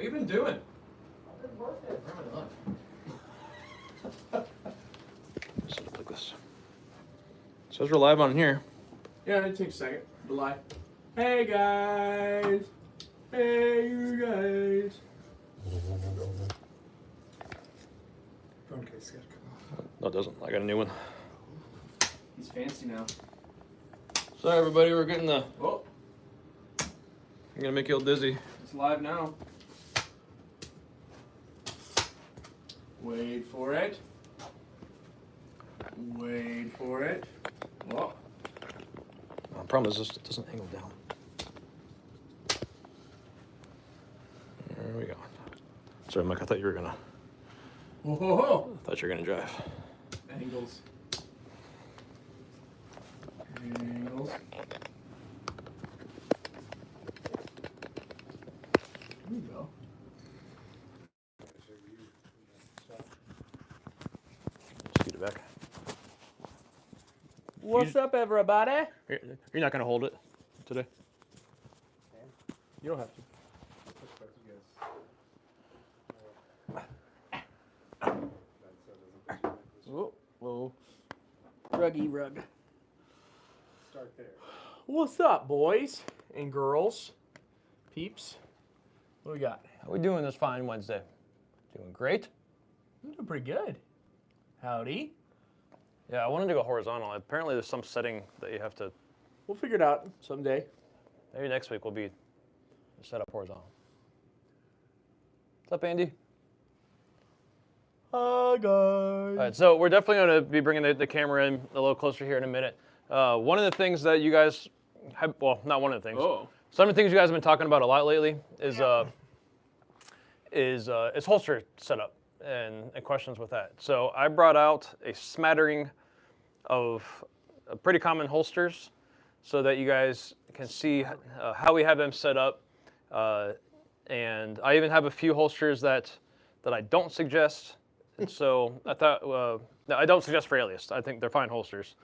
What have you been doing? I've been working. Where am I going? Just like this. It says we're live on here. Yeah, it takes a second to live. Hey guys! Hey you guys! Phone case gotta come off. No, it doesn't. I got a new one. He's fancy now. Sorry, everybody. We're getting the. Oh, I'm gonna make you all dizzy. it's live now. Wait for it. Wait for it. Oh. The problem is this doesn't angle down. There we go. Sorry, Mike. I thought you were gonna. Whoa, whoa, whoa. I thought you were gonna drive. Angles. Angles. There we go. Scoot it back. What's up, everybody? You're not gonna hold it today. You don't have to. Whoa, whoa. Ruggy rug. Start there. What's up, boys and girls? Peeps. What do we got? How we doing this fine Wednesday? Doing great. We're doing pretty good. Howdy. Yeah, I wanted to go horizontal. Apparently, there's some setting that you have to. We'll figure it out someday. Maybe next week will be set up horizontal. What's up, Andy? Hi, guys. All right, so we're definitely going to be bringing the camera in a little closer here in a minute. One of the things that you guys have, well, not one of the things. Oh. Some of the things you guys have been talking about a lot lately is holster setup and questions with that. So I brought out a smattering of pretty common holsters so that you guys can see how we have them set up. And I even have a few holsters that I don't suggest. And so I thought, no, I don't suggest for alias. I think they're fine holsters,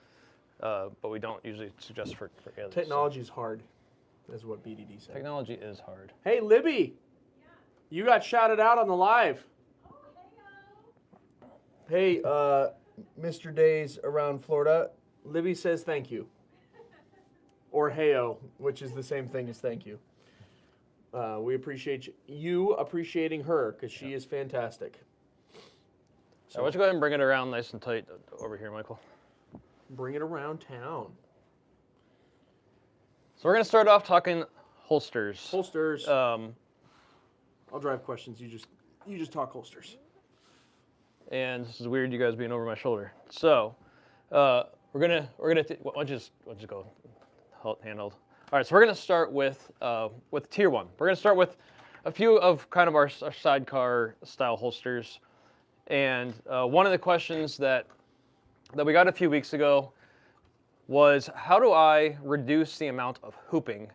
but we don't usually suggest for alias. Technology is hard, is what BDD said. Technology is hard. Hey, Libby. Yeah. You got shouted out on the live. Oh, Hey, Mr. Days around Florida. Libby says thank you. Or heyo, which is the same thing as thank you. We appreciate you appreciating her because she is fantastic. So why don't you go ahead and bring it around nice and tight over here, Michael. Bring it around town. So we're going to start off talking holsters. Holsters. I'll drive questions. You just talk holsters. And this is weird, you guys being over my shoulder. So why don't you just go handled. All right, so we're going to start with tier one. We're going to start with a few of kind of our sidecar style holsters. And one of the questions that we got a few weeks ago was, how do I reduce the amount of hooping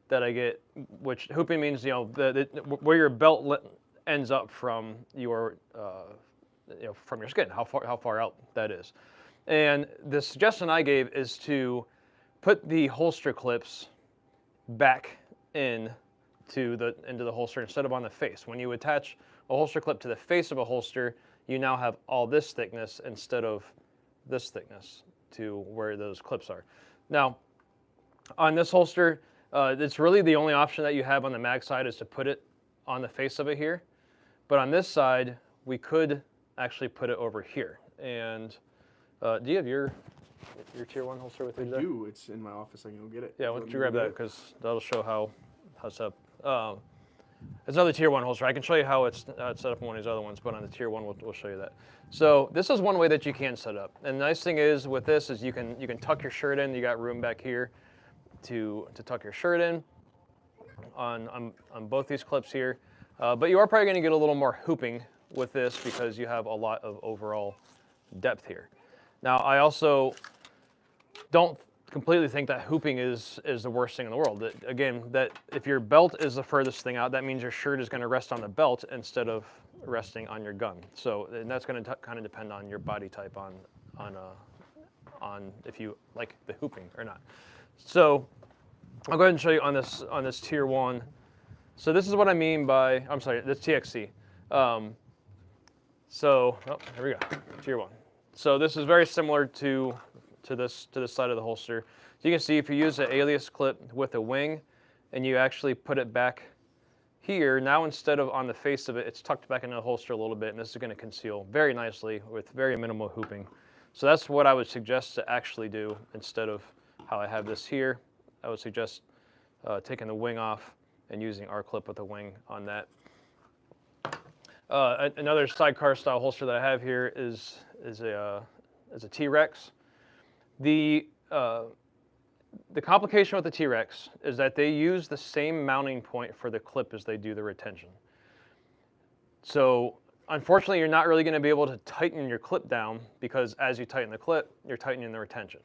that I get? Which hooping means, where your belt ends up from your from your skin, how far out that is. And the suggestion I gave is to put the holster clips back into the holster instead of on the face. When you attach a holster clip to the face of a holster, you now have all this thickness instead of this thickness to where those clips are. Now, on this holster, it's really the only option that you have on the mag side is to put it on the face of it here. But on this side, we could actually put it over here. And do you have your tier one holster with you there? I do. It's in my office. I can go get it. Yeah, why don't you grab that, because that'll show how it's up. It's another tier one holster. I can show you how it's set up in one of these other ones, but on the tier one, we'll show you that. So this is one way that you can set up. And the nice thing is with this is you can tuck your shirt in. You got room back here to tuck your shirt in on both these clips here. But you are probably going to get a little more hooping with this because you have a lot of overall depth here. Now, I also don't completely think that hooping is the worst thing in the world. That if your belt is the furthest thing out, that means your shirt is going to rest on the belt instead of resting on your gun. So, and that's going to kind of depend on your body type on if you like the hooping or not. So I'll go ahead and show you on this tier one So this is what I mean by, I'm sorry, that's TXC. Oh, here we go, tier 1. So this is very similar to this side of the holster. So you can see if you use an alias clip with a wing and you actually put it back here, now instead of on the face of it, it's tucked back into the holster a little bit, and this is going to conceal very nicely with very minimal hooping. So that's what I would suggest to actually do instead of how I have this here. I would suggest taking the wing off and using our clip with a wing on that. Another sidecar style holster that I have here is a T-Rex. The complication with the T-Rex is that they use the same mounting point for the clip as they do the retention. So unfortunately, you're not really going to be able to tighten your clip down because as you tighten the clip, you're tightening the retention.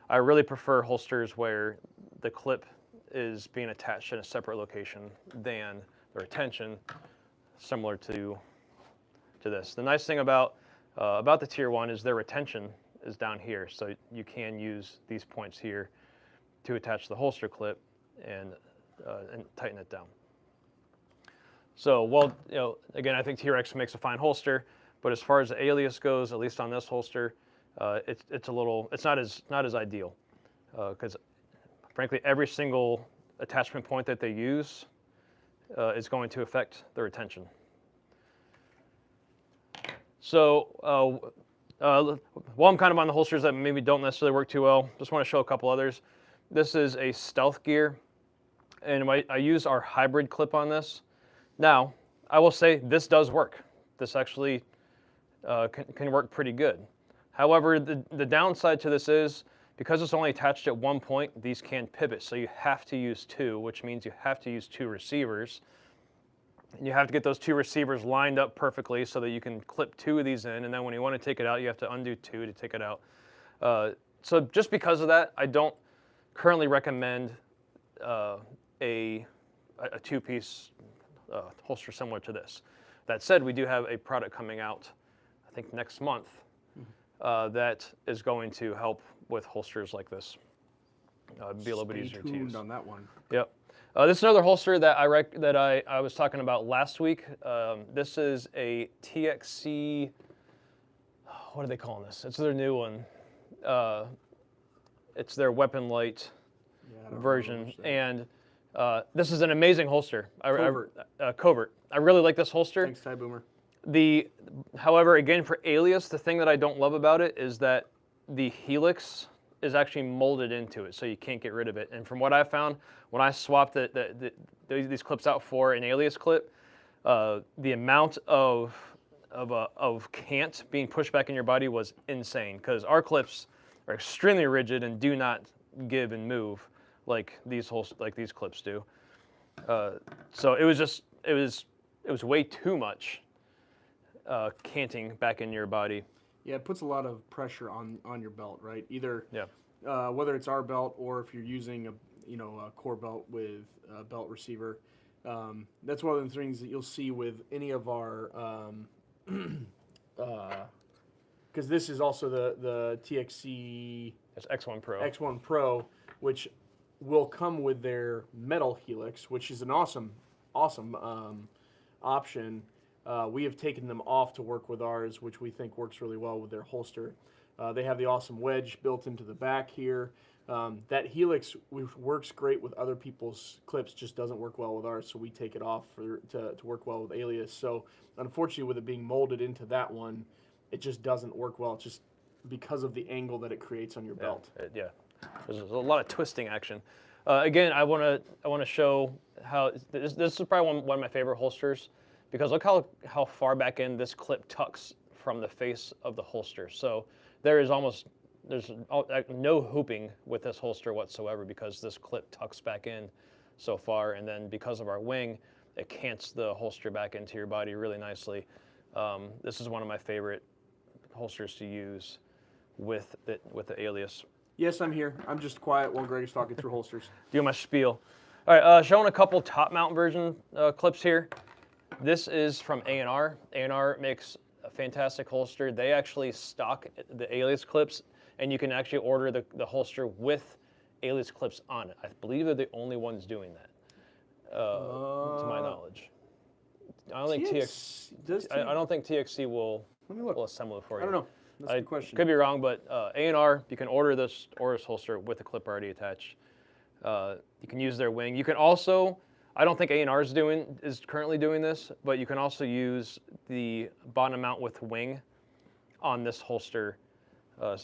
I really prefer holsters where the clip is being attached in a separate location than the retention, similar to this. The nice thing about the tier 1 is their retention is down here, so you can use these points here to attach the holster clip and tighten it down. So, well, again, I think T-Rex makes a fine holster, but as far as the alias goes, at least on this holster, it's not as ideal, because frankly, every single attachment point that they use is going to affect the retention. So, while I'm kind of on the holsters that maybe don't necessarily work too well, just want to show a couple others. This is a Stealth Gear, and I use our hybrid clip on this. Now, I will say this does work. This actually can work pretty good. However, the downside to this is, because it's only attached at one point, these can pivot. So you have to use two, which means you have to use two receivers. And you have to get those two receivers lined up perfectly so that you can clip two of these in. And then when you want to take it out, you have to undo two to take it out. So just because of that, I don't currently recommend a two-piece holster similar to this. That said, we do have a product coming out, I think next month, that is going to help with holsters like this. Be a little bit easier to use. On that one. Yep. This is another holster that I was talking about last week. This is a TXC. What are they calling this? It's their new one. It's their weapon light version, and this is an amazing holster. Covert. I really like this holster. Thanks, Ty Boomer. However, again, for alias, the thing that I don't love about it is that the helix is actually molded into it, so you can't get rid of it. And from what I found, when I swapped these clips out for an alias clip, the amount of cant being pushed back in your body was insane, because our clips are extremely rigid and do not give and move like these clips do. So it was way too much canting back in your body. Yeah, it puts a lot of pressure on your belt, right? Either whether it's our belt or if you're using a core belt with a belt receiver. That's one of the things that you'll see with any of our, because this is also the TXC. It's X1 Pro. X1 Pro, which will come with their metal helix, which is an awesome option. We have taken them off to work with ours, which we think works really well with their holster. They have the awesome wedge built into the back here. That helix works great with other people's clips, just doesn't work well with ours, so we take it off to work well with alias. So unfortunately, with it being molded into that one, it just doesn't work well, just because of the angle that it creates on your belt. Yeah, there's a lot of twisting action. Again, I want to show how this is probably one of my favorite holsters, because look how far back in this clip tucks from the face of the holster. So there's no hooping with this holster whatsoever, because this clip tucks back in so far, and then because of our wing, it cants the holster back into your body really nicely. This is one of my favorite holsters to use with the alias. Yes, I'm here. I'm just quiet while Greg is talking through holsters. Doing my spiel. All right, showing a couple top mount version clips here. This is from A&R. A&R makes a fantastic holster. They actually stock the alias clips, and you can actually order the holster with alias clips on it. I believe they're the only ones doing that. to my knowledge. I don't think I don't think TXC will assemble it for you. I don't know. That's a good question. Could be wrong, but A&R, you can order this holster with the clip already attached. You can use their wing. You can also, I don't think A&R is currently doing this, but you can also use the bottom mount with wing on this holster,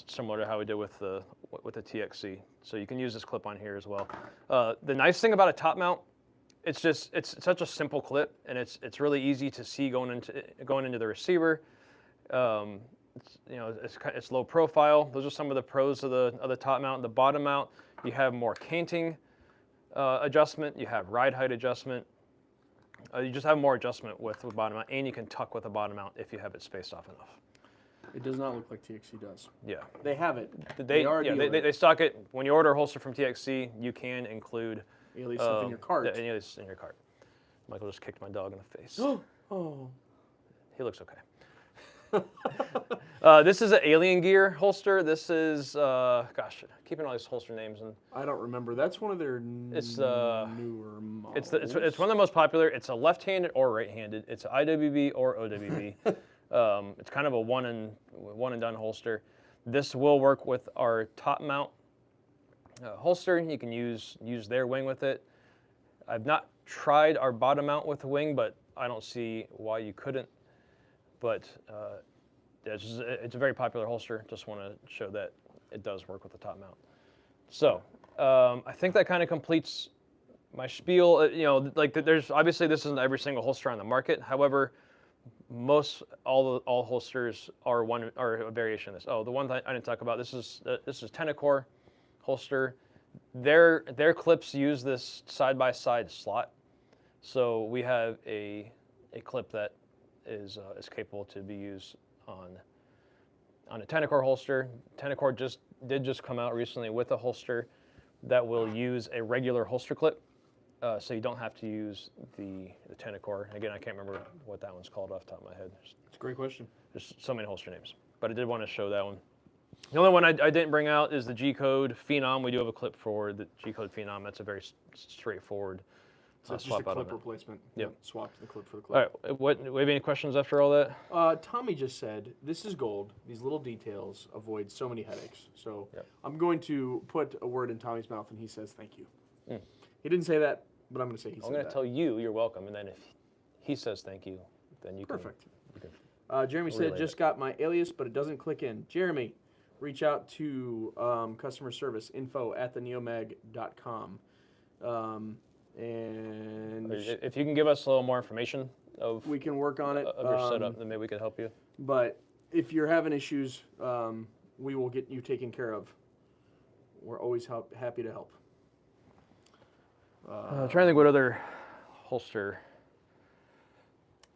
similar to how we did with the TXC. So you can use this clip on here as well. The nice thing about a top mount, it's such a simple clip, and it's really easy to see going into the receiver. It's low profile. Those are some of the pros of the top mount. The bottom mount, you have more canting adjustment. You have ride height adjustment. You just have more adjustment with the bottom mount, and you can tuck with the bottom mount if you have it spaced off enough. It does not look like TXC does. Yeah. They have it. They stock it. When you order a holster from TXC, you can include alias stuff in your cart. The alias in your cart. Michael just kicked my dog in the face. Oh. He looks okay. This is an Alien Gear holster. This is, gosh, keeping all these holster names. And I don't remember. That's one of their newer models. It's one of the most popular. It's a left-handed or right-handed. It's IWB or OWB. It's kind of a one and done holster. This will work with our top mount holster. You can use their wing with it. I've not tried our bottom mount with the wing, but I don't see why you couldn't. But it's a very popular holster. Just want to show that it does work with the top mount. So I think that kind of completes my spiel. There's obviously this isn't every single holster on the market. However, all holsters are a variation of this. Oh, the one that I didn't talk about. This is Tenacor holster. Their clips use this side-by-side slot. So we have a clip that is capable to be used on a Tenacor holster. Tenacor did just come out recently with a holster that will use a regular holster clip, so you don't have to use the Tenacor. Again, I can't remember what that one's called off the top of my head. It's a great question. There's so many holster names, but I did want to show that one. The only one I didn't bring out is the G-Code Phenom. We do have a clip for the G-Code Phenom. That's a very straightforward So it's just a clip replacement. Yep. Swap the clip for the clip. All right. We have any questions after all that? Tommy just said, this is gold. These little details avoid so many headaches. So Yep. I'm going to put a word in Tommy's mouth, and he says thank you. Mm. He didn't say that, but I'm going to say he said that. I'm going to tell you you're welcome, and then if he says thank you, then you Perfect. can Jeremy said, just got my alias, but it doesn't click in. Jeremy, reach out to customer service, info@theneomag.com. And if you can give us a little more information we can work on it. Of your setup, then maybe we could help you. But if you're having issues, we will get you taken care of. We're always happy to help. I'm trying to think what other holster.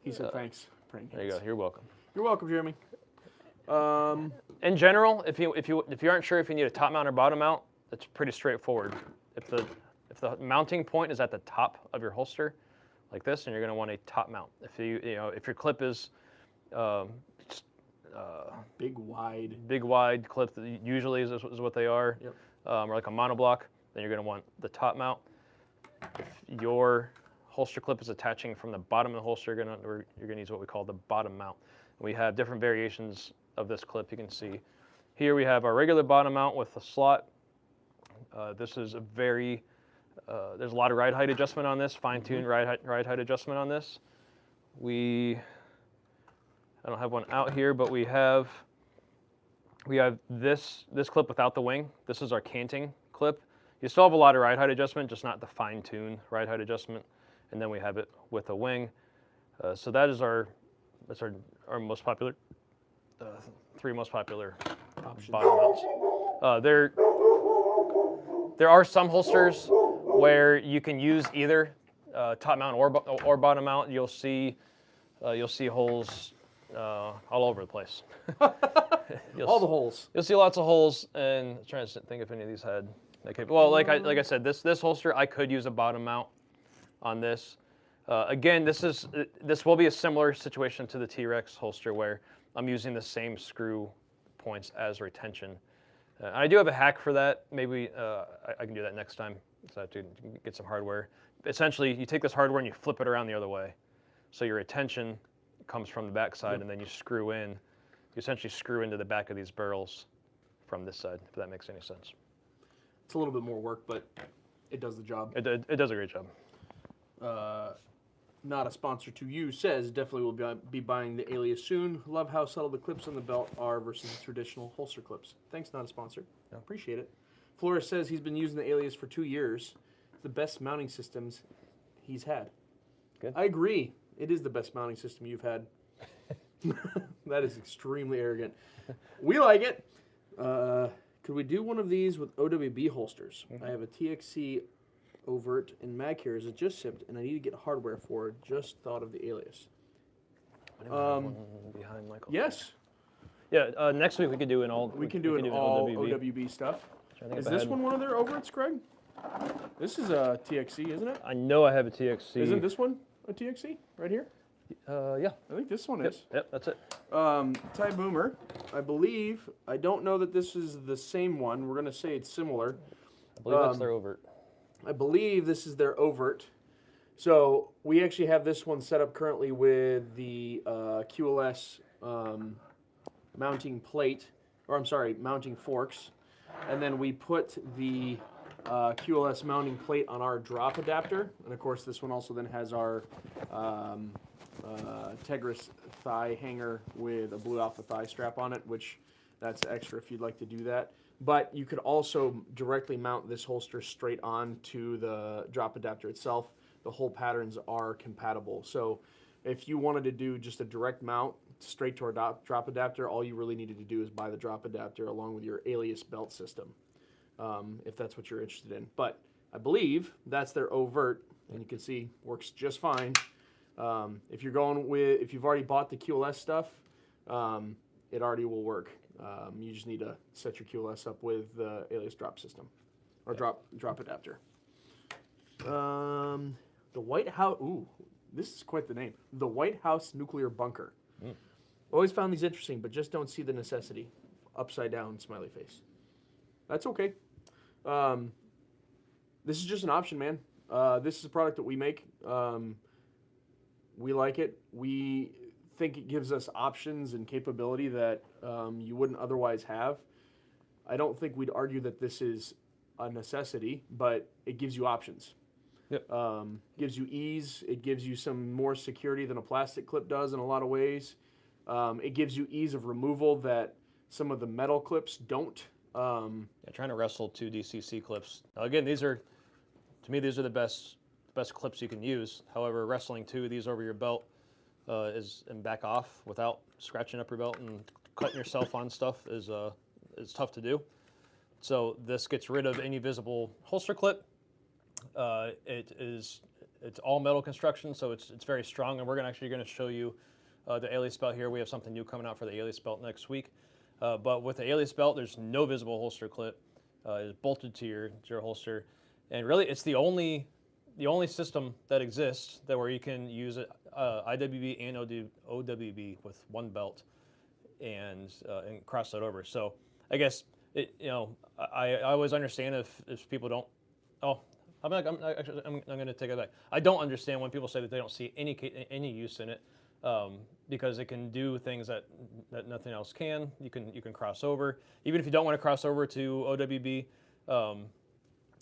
He said thanks. There you go. You're welcome. You're welcome, Jeremy. In general, if you aren't sure if you need a top mount or bottom mount, it's pretty straightforward. If the mounting point is at the top of your holster, like this, and you're going to want a top mount. If if your clip is big wide clip, that usually is what they are, yep. Or like a monoblock, then you're going to want the top mount. If your holster clip is attaching from the bottom of the holster, you're going to use what we call the bottom mount. We have different variations of this clip. You can see here we have our regular bottom mount with a slot. This is a very there's a lot of ride height adjustment on this, fine-tuned ride height adjustment on this. I don't have one out here, but we have this clip without the wing. This is our canting clip. You still have a lot of ride height adjustment, just not the fine-tuned ride height adjustment. And then we have it with a wing. So that's our most popular, three most popular bottom mounts. There are some holsters where you can use either top mount or bottom mount. You'll see holes all over the place. All the holes. You'll see lots of holes, and I'm trying to think if any of these had. Well, like I said, this holster I could use a bottom mount on this. Again, this will be a similar situation to the T-Rex holster where I'm using the same screw points as retention. I do have a hack for that. Maybe I can do that next time. So to get some hardware. Essentially, you take this hardware and you flip it around the other way. So your retention comes from the back side, and then you screw in. You essentially screw into the back of these barrels from this side, if that makes any sense. It's a little bit more work, but it does the job. It does a great job. Not a sponsor to you says definitely will be buying the Alias soon. Love how subtle the clips on the belt are versus the traditional holster clips. Thanks, not a sponsor. No. Appreciate it. Flores says he's been using the Alias for 2 years. It's the best mounting systems he's had. Good. I agree. It is the best mounting system you've had. That is extremely arrogant. We like it. Could we do one of these with OWB holsters? I have a TXC overt and mag carriers that just shipped, and I need to get hardware for it. Just thought of the Alias. One behind Michael. Yes, Yeah. Next week we could do an all. we can do an all OWB stuff. Is this one of their overts, Greg? This is a TXC, isn't it? I know I have a TXC. Isn't this one a TXC right here? Yeah. I think this one is. Yep. That's it. Ty Boomer, I believe. I don't know that this is the same one. We're gonna say it's similar. I believe that's their overt. I believe this is their overt. So we actually have this one set up currently with the QLS mounting plate, or I'm sorry, mounting forks. And then we put the QLS mounting plate on our drop adapter. And of course this one also then has our Tegris thigh hanger with a Blue Alpha thigh strap on it, which that's extra if you'd like to do that. But you could also directly mount this holster straight onto the drop adapter itself. The whole patterns are compatible. So if you wanted to do just a direct mount straight to our drop adapter, all you really needed to do is buy the drop adapter along with your Alias belt system, if that's what you're interested in. But I believe that's their overt, and you can see works just fine. If you've already bought the QLS stuff, it already will work. You just need to set your QLS up with the Alias drop system, or drop adapter. The White House. Ooh, this is quite the name. The White House Nuclear Bunker. Always found these interesting, but just don't see the necessity. Upside down smiley face. That's okay. This is just an option, man. This is a product that we make. We like it. We think it gives us options and capability that you wouldn't otherwise have. I don't think we'd argue that this is a necessity, but it gives you options. Yep. Gives you ease. It gives you some more security than a plastic clip does in a lot of ways. It gives you ease of removal that some of the metal clips don't. Trying to wrestle 2 DCC clips. Now, again, to me, these are the best clips you can use. However, wrestling 2 of these over your belt and back off without scratching up your belt and cutting yourself on stuff is tough to do. So this gets rid of any visible holster clip. It's all metal construction, so it's very strong, and we're actually going to show you the Alias belt here. We have something new coming out for the Alias belt next week. But with the Alias belt, there's no visible holster clip. It's bolted to your holster, and really, it's the only system that exists where you can use IWB and OWB with one belt and cross that over. So I guess I always understand if people don't. Oh, I'm going to take it back. I don't understand when people say that they don't see any use in it. Because it can do things that nothing else can. You can cross over, even if you don't want to cross over to OWB.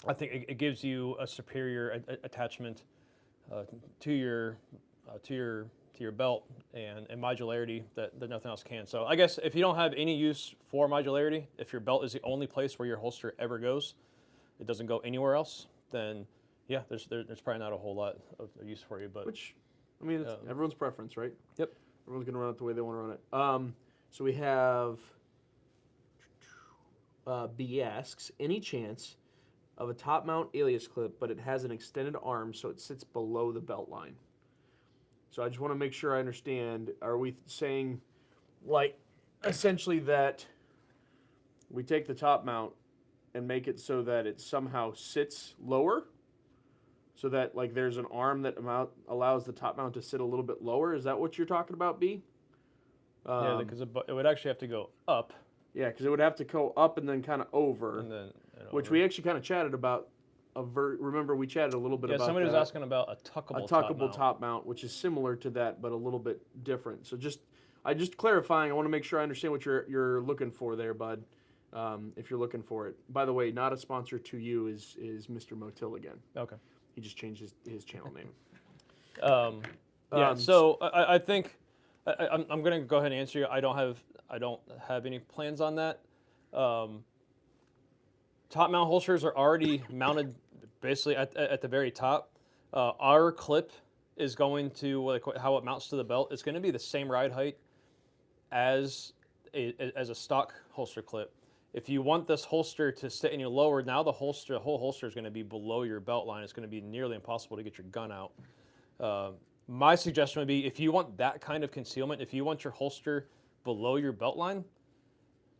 I think it gives you a superior attachment to your belt and modularity that nothing else can. So I guess if you don't have any use for modularity, if your belt is the only place where your holster ever goes, it doesn't go anywhere else, then yeah, there's probably not a whole lot of use for you. But I mean, it's everyone's preference, right? Yep. Everyone's going to run it the way they want to run it. So we have B asks, any chance of a top mount Alias clip, but it has an extended arm so it sits below the belt line? So I just want to make sure I understand. Are we saying, like, essentially that we take the top mount and make it so that it somehow sits lower? So that, like, there's an arm that allows the top mount to sit a little bit lower? Is that what you're talking about, B? Yeah, because it would actually have to go up. Yeah, because it would have to go up and then kind of over. And then which we actually kind of chatted about remember we chatted a little bit Yeah, about somebody was that. asking about a tuckable, Top mount, which is similar to that, but a little bit different. So just clarifying. I want to make sure I understand what you're looking for there, bud. If you're looking for it. By the way, not a sponsor to you is Mr. Motil again. Okay. He just changed his channel name. Yeah. So I think I'm going to go ahead and answer you. I don't have any plans on that. Top mount holsters are already mounted basically at the very top. Our clip is going to how it mounts to the belt. It's going to be the same ride height as a stock holster clip. If you want this holster to sit any lower, now the whole holster is going to be below your belt line. It's going to be nearly impossible to get your gun out. My suggestion would be if you want that kind of concealment, if you want your holster below your belt line,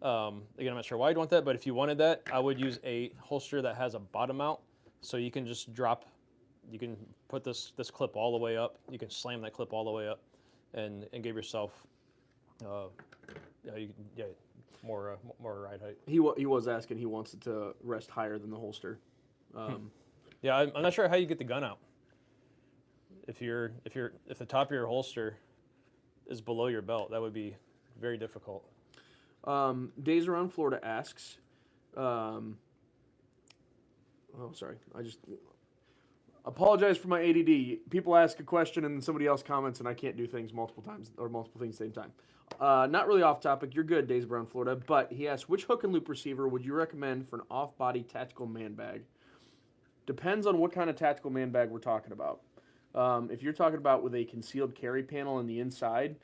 again, I'm not sure why you'd want that, but if you wanted that, I would use a holster that has a bottom mount, so you can just you can put this clip all the way up, you can slam that clip all the way up, and give yourself, more ride height. He was asking. He wants it to rest higher than the holster. Yeah, I'm not sure how you get the gun out. If the top of your holster is below your belt, that would be very difficult. Days Around Florida asks, sorry, I just apologize for my ADD. People ask a question and then somebody else comments and I can't do things multiple times or multiple things at the same time. Not really off topic. You're good, Days Around Florida, but he asks, which hook and loop receiver would you recommend for an off-body tactical man bag? Depends on what kind of tactical man bag we're talking about. If you're talking about with a concealed carry panel on the inside,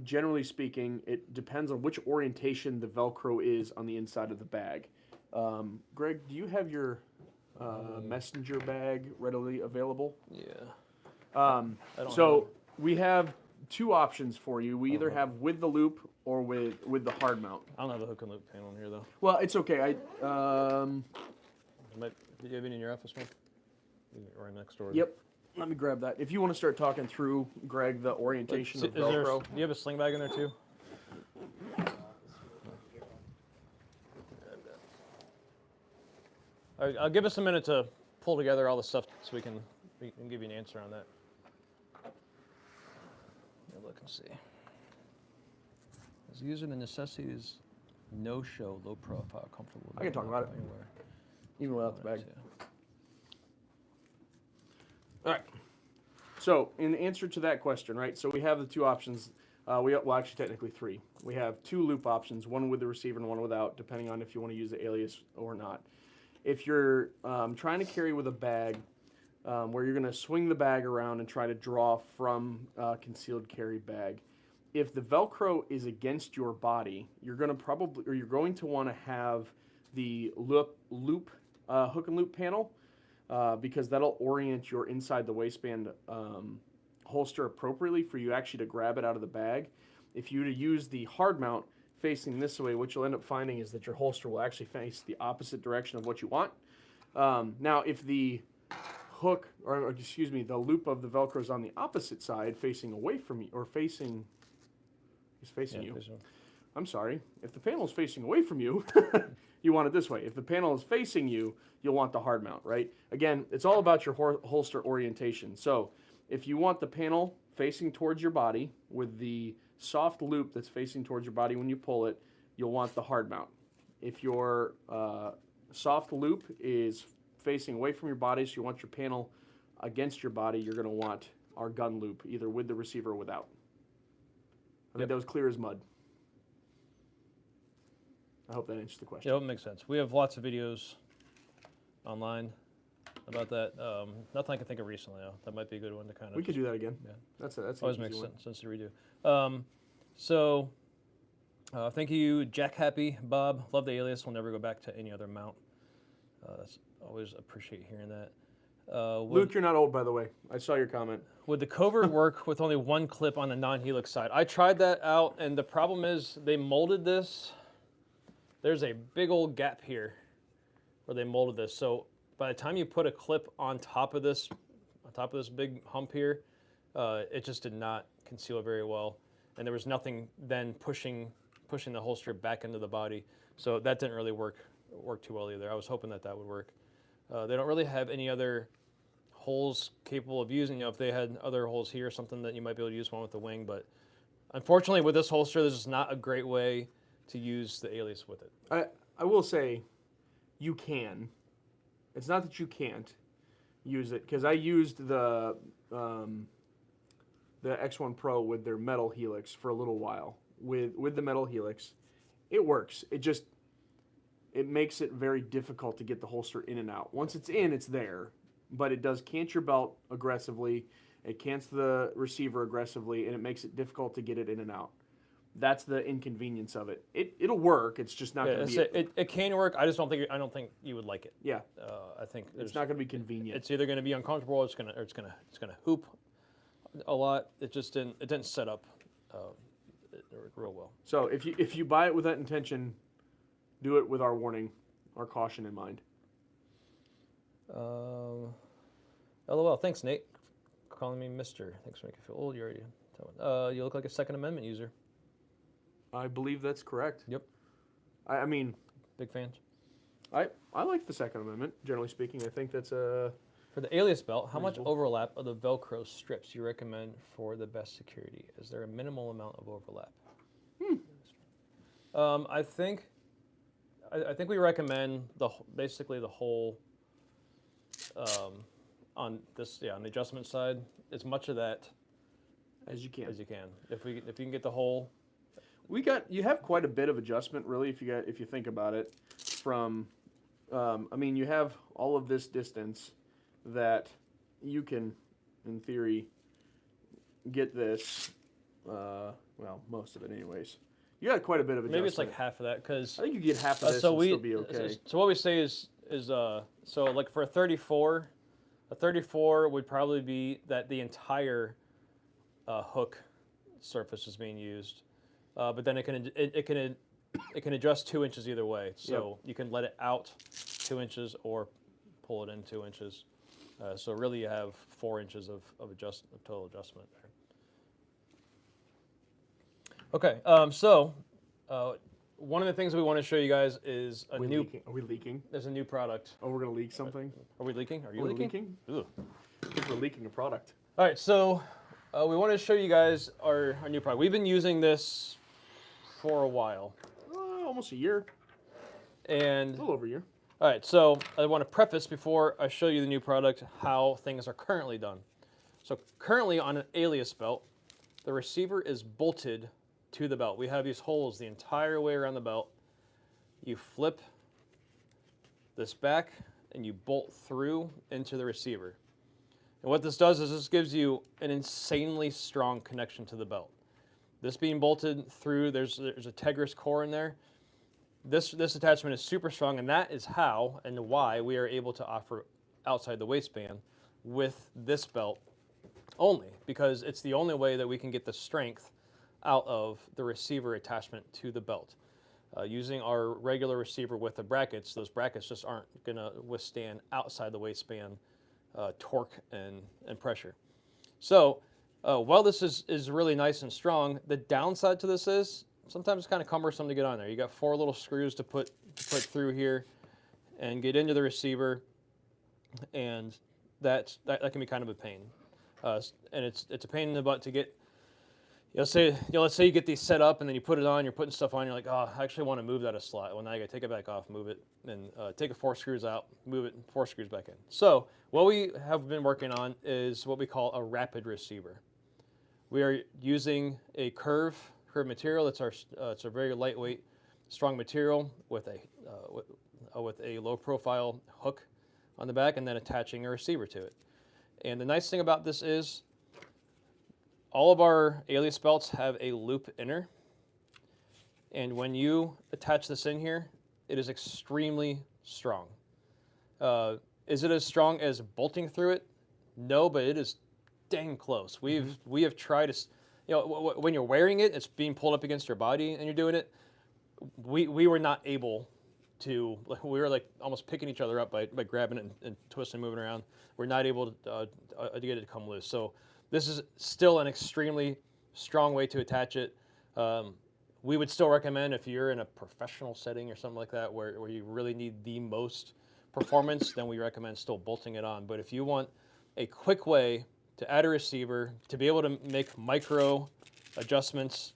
generally speaking, it depends on which orientation the Velcro is on the inside of the bag. Greg, do you have your messenger bag readily available? Yeah. We have two options for you. We either have with the loop or with the hard mount. I don't have a hook and loop panel in here though. Well, it's okay. Do you have any in your office, Mike? Right next door. Yep. Let me grab that. If you want to start talking through, Greg, the orientation of Velcro. Do you have a sling bag in there too? All right, I'll give us a minute to pull together all the stuff so we can give you an answer on that. Look and see. As a user, the necessity is no show, low profile, comfortable. I can talk about it. Anywhere. Even without the bag. Yeah. All right. So, in answer to that question, right? So we have the two options. Actually, technically three. We have two loop options, one with the receiver and one without, depending on if you want to use the alias or not. If you're trying to carry with a bag, where you're going to swing the bag around and try to draw from a concealed carry bag, if the Velcro is against your body, you're going to want to have the loop hook and loop panel. Because that'll orient your inside the waistband holster appropriately for you actually to grab it out of the bag. If you were to use the hard mount facing this way, what you'll end up finding is that your holster will actually face the opposite direction of what you want. Now, if the the loop of the Velcro is on the opposite side, facing away from you, or facing you. I'm sorry. If the panel is facing away from you, you want it this way. If the panel is facing you, you'll want the hard mount, right? Again, it's all about your holster orientation. So if you want the panel facing towards your body with the soft loop that's facing towards your body when you pull it, you'll want the hard mount. If your soft loop is facing away from your body, so you want your panel against your body, you're going to want our gun loop, either with the receiver or without. I think that was clear as mud. I hope that answers the question. Yeah, it makes sense. We have lots of videos online about that. Nothing I can think of recently, though. That might be a good one to kind of... We could do that again. Yeah. That's always makes sense to redo. Thank you, Jack Happy, Bob. Love the alias. We'll never go back to any other mount. That's always appreciate hearing that. Luke, you're not old, by the way. I saw your comment. Would the covert work with only one clip on the non-helix side? I tried that out, and the problem is they molded this. There's a big old gap here where they molded this. So by the time you put a clip on top of this big hump here, it just did not conceal very well, and there was nothing then pushing the holster back into the body. So that didn't really work too well either. I was hoping that would work. They don't really have any other holes capable of using. If they had other holes here, something that you might be able to use one with the wing, but unfortunately with this holster, there's just not a great way to use the alias with it. I will say, you can. It's not that you can't use it, because I used the X1 Pro with their metal helix for a little while. With the metal helix, it works. It makes it very difficult to get the holster in and out. Once it's in, it's there, but it does cant your belt aggressively. It cants the receiver aggressively, and it makes it difficult to get it in and out. That's the inconvenience of it. It'll work. It's just not going to be. It can work. I don't think you would like it. Yeah. I think it's not going to be convenient. It's either going to be uncomfortable, or it's gonna hoop a lot. It didn't set up real well. So if you buy it with that intention, do it with our warning, our caution in mind. LOL. Thanks, Nate, for calling me Mister. Thanks for making me feel old. You already. You look like a Second Amendment user. I believe that's correct. Yep. I mean, big fans. I like the Second Amendment, generally speaking. I think that's a... For the alias belt, how much reasonable. overlap of the Velcro strips you recommend for the best security? Is there a minimal amount of overlap? I think we recommend basically the whole on the adjustment side, as much of that as you can. If you can get the whole. You have quite a bit of adjustment, really, if you think about it. From, I mean, you have all of this distance that you can, in theory, get this. Well, most of it, anyways. You got quite a bit of adjustment. Maybe it's like half of that, because I think you get half of this and still be okay. So what we say is so like for a 34 would probably be that the entire hook surface is being used. But then it can adjust 2 inches either way. So you can let it out 2 inches or pull it in 2 inches. So really you have 4 inches of total adjustment there. Okay, so one of the things we want to show you guys is Are we leaking? There's a new product. Oh, we're going to leak something? Are we leaking? Are you leaking? Ugh. I think we're leaking a product. All right, so we want to show you guys our new product. We've been using this for a while. Almost a year. And a little over a year. All right, so I want to preface before I show you the new product how things are currently done. So currently on an alias belt, the receiver is bolted to the belt. We have these holes the entire way around the belt. You flip this back and you bolt through into the receiver. And what this does is this gives you an insanely strong connection to the belt. This being bolted through, there's a Tegris core in there. This attachment is super strong, and that is how and why we are able to offer outside the waistband with this belt only, because it's the only way that we can get the strength out of the receiver attachment to the belt. Using our regular receiver with the brackets, those brackets just aren't going to withstand outside the waistband torque and pressure. So while this is really nice and strong, the downside to this is sometimes it's kind of cumbersome to get on there. You got 4 little screws to put through here and get into the receiver, and that can be kind of a pain. And it's a pain in the butt to get. Let's say you get these set up and then you put it on, you're putting stuff on, you're like, oh, I actually want to move that a slot. Well, now you got to take it back off, move it, and take 4 screws out, move it, 4 screws back in. So what we have been working on is what we call a rapid receiver. We are using a curve material. It's a very lightweight, strong material with a low profile hook on the back, and then attaching a receiver to it. And the nice thing about this is all of our alias belts have a loop inner, and when you attach this in here, it is extremely strong. Is it as strong as bolting through it? No, but it is dang close. We have tried to, when you're wearing it, it's being pulled up against your body and you're doing it. We were not able to, we were like almost picking each other up by grabbing it and twisting and moving around. We're not able to get it to come loose. So this is still an extremely strong way to attach it. We would still recommend if you're in a professional setting or something like that where you really need the most performance, then we recommend still bolting it on. But if you want a quick way to add a receiver, to be able to make micro adjustments,